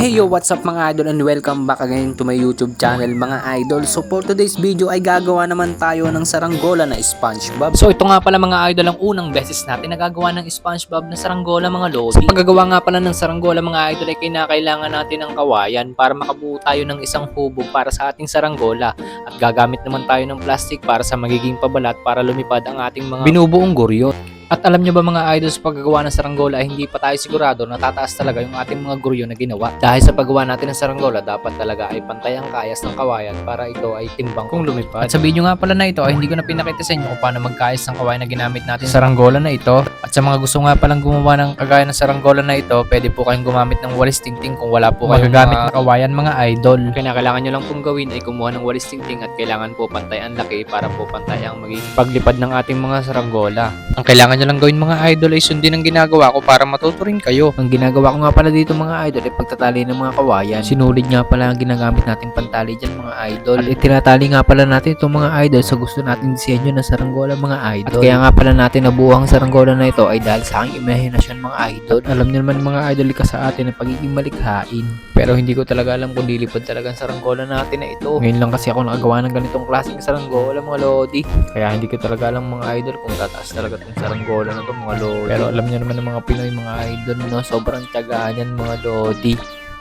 Hey yo, what's up mga idol and welcome back again to my YouTube channel mga idol. So for today's video ay gagawa naman tayo ng saranggola na SpongeBob. So ito nga pala mga idol ang unang beses natin nagagawa ng SpongeBob na saranggola mga lodi. Sa paggagawa nga pala ng saranggola mga idol ay kinakailangan natin ng kawayan para makabuo tayo ng isang hubog para sa ating saranggola. At gagamit naman tayo ng plastic para sa magiging pabalat para lumipad ang ating mga binubuong guryo. At alam nyo ba mga idol, sa paggagawa ng saranggola ay hindi pa tayo sigurado na tataas talaga yung ating mga guryo na ginawa. Dahil sa paggawa natin ng saranggola, dapat talaga ay pantay ang kayas ng kawayan para ito ay timbang kung lumipad. At sa video nga pala na ito ay hindi ko na pinakita sa inyo kung paano magkayas ng kawayan na ginamit natin sa saranggola na ito. At sa mga gusto nga palang gumawa ng kagaya ng saranggola na ito, pwede po kayong gumamit ng walis tingting kung wala po kayong magagamit na kawayan mga idol. Kaya kailangan nyo lang pong gawin ay kumuha ng walis tingting at kailangan po pantay ang laki para po pantay ang magiging paglipad ng ating mga saranggola. Ang kailangan nyo lang gawin mga idol ay sundin ang ginagawa ko para matuto rin kayo. Ang ginagawa ko nga pala dito mga idol ay pagtatali ng mga kawayan. Sinulid nga pala ang ginagamit nating pantali dyan mga idol. At itinatali nga pala natin itong mga idol sa gusto nating disenyo na saranggola mga idol. At kaya nga pala natin nabuo ang saranggola na ito ay dahil sa aking imahinasyon mga idol. Alam niyo naman mga idol ka sa atin ang pagiging malikhain. Pero hindi ko talaga alam kung lilipad talaga ang saranggola natin na ito. Ngayon lang kasi ako nakagawa ng ganitong klaseng saranggola mga lodi. Kaya hindi ko talaga alam mga idol kung tataas talaga itong saranggola na ito mga lodi. Pero alam niyo naman ng mga Pinoy mga idol no, sobrang tiyagaan yan mga lodi.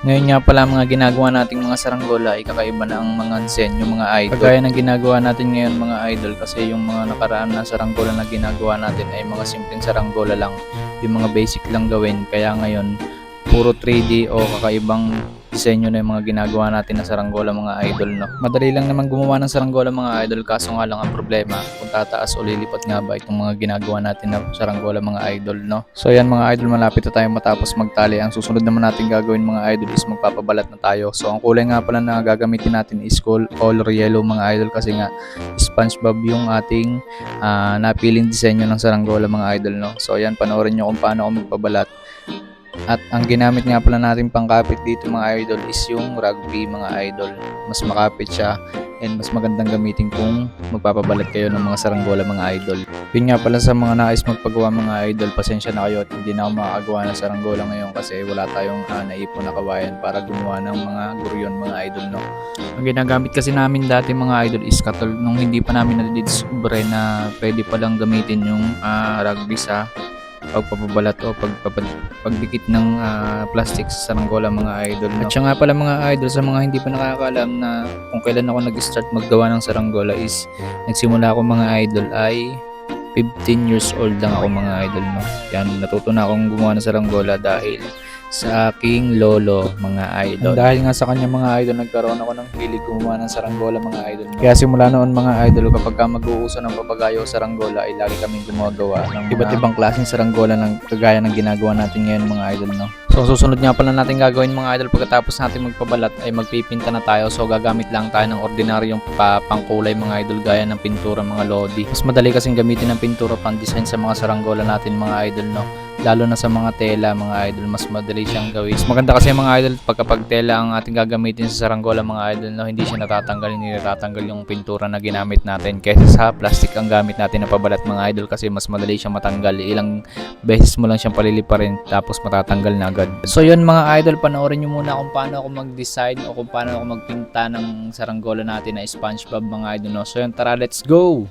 Ngayon nga pala mga ginagawa nating mga saranggola ay kakaiba na ang mga disenyo mga idol. Kagaya ng ginagawa natin ngayon mga idol kasi yung mga nakaraan na saranggola na ginagawa natin ay mga simpleng saranggola lang. Yung mga basic lang gawin. Kaya ngayon puro 3D o kakaibang disenyo na yung mga ginagawa natin na saranggola mga idol no. Madali lang naman gumawa ng saranggola mga idol kaso nga lang ang problema kung tataas o lilipat nga ba itong mga ginagawa natin na saranggola mga idol no. So yan mga idol, malapit na tayo matapos magtali. Ang susunod naman natin gagawin mga idol is magpapabalat na tayo. So ang kulay nga pala na gagamitin natin is color yellow mga idol kasi nga SpongeBob yung ating napiling disenyo ng saranggola mga idol no. So yan, panoorin nyo kung paano ako magpabalat. At ang ginamit nga pala natin pangkapit dito mga idol is yung rugby mga idol. Mas makapit siya and mas magandang gamitin kung magpapabalat kayo ng mga saranggola mga idol. Yun nga pala sa mga nais magpagawa mga idol, pasensya na kayo at hindi na ako makakagawa ng saranggola ngayon kasi wala tayong naipon na kawayan para gumawa ng mga guryon mga idol no. Ang ginagamit kasi namin dati mga idol is katol nung hindi pa namin nadidiscover na pwede palang gamitin yung rugby sa pagpapabalat o pagdikit ng plastic sa saranggola mga idol no? At siya nga pala mga idol, sa mga hindi pa nakakaalam na kung kailan ako nag-start maggawa ng saranggola is nagsimula ako mga idol ay 15 years old lang ako mga idol no? Yan, natuto na akong gumawa ng saranggola dahil sa aking lolo mga idol. Dahil nga sa kanya mga idol, nagkaroon ako ng hilig gumawa ng saranggola mga idol. Kaya simula noon mga idol, kapag mag-uuso ng papagayo o saranggola ay lagi kaming gumagawa ng iba't ibang klaseng saranggola ng kagaya ng ginagawa natin ngayon mga idol no. So susunod nga pala natin gagawin mga idol, pagkatapos natin magpabalat ay magpipinta na tayo. So gagamit lang tayo ng ordinaryong pangkulay mga idol gaya ng pintura mga lodi. Mas madali kasing gamitin ng pintura pang design sa mga saranggola natin mga idol no. Lalo na sa mga tela mga idol, mas madali siyang gawin. Mas maganda kasi mga idol pagkapag tela ang ating gagamitin sa saranggola mga idol no, hindi siya natatanggal, hindi natatanggal yung pintura na ginamit natin kaysa sa plastic ang gamit natin na pabalat mga idol kasi mas madali siyang matanggal. Ilang beses mo lang siyang paliliparin tapos matatanggal na agad. So yun mga idol, panoorin nyo muna kung paano ako mag-design o kung paano ako magpinta ng saranggola natin na SpongeBob mga idol no. So yun, tara, let's go!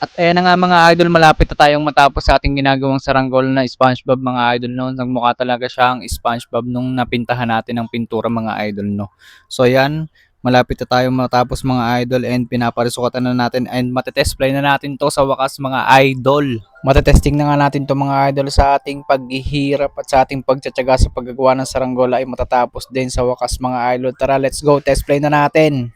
At ayan na nga mga idol, malapit na tayong matapos sa ating ginagawang saranggola na SpongeBob mga idol, no. Nagmukha talaga siyang SpongeBob nung napintahan natin ng pintura mga idol, no. So ayan, malapit na tayong matapos mga idol and pinaparisukatan na natin and matetest play na natin to sa wakas mga idol. Matetesting na nga natin to mga idol sa ating paghihirap at sa ating pagtsatsaga sa paggagawa ng saranggola ay matatapos din sa wakas mga idol. Tara, let's go, test play na natin.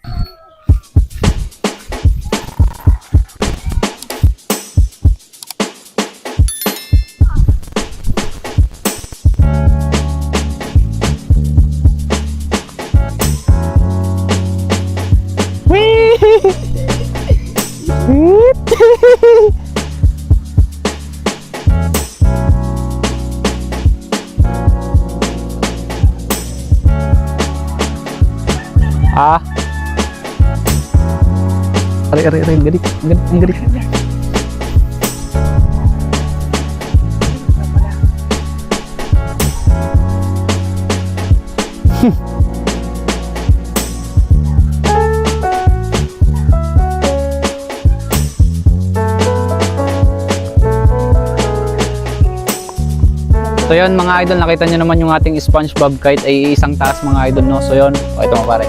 Ah. Are, gadik, gadik. So yun mga idol, nakita nyo naman yung ating SpongeBob kite ay isang taas mga idol, no. So yun, ito mga pare.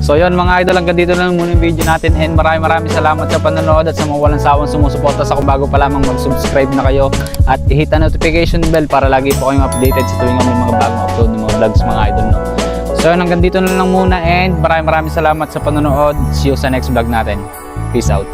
So yun mga idol, hanggang dito lang muna yung video natin and maraming salamat sa panonood at sa mga walang sawang sumusuporta sa kung bago pa lamang mag-subscribe na kayo at i-hit ang notification bell para lagi po kayong updated sa tuwing may mga bagong upload ng mga vlogs mga idol, no. So yun, hanggang dito na lang muna and maraming salamat sa panonood. See you sa next vlog natin. Peace out.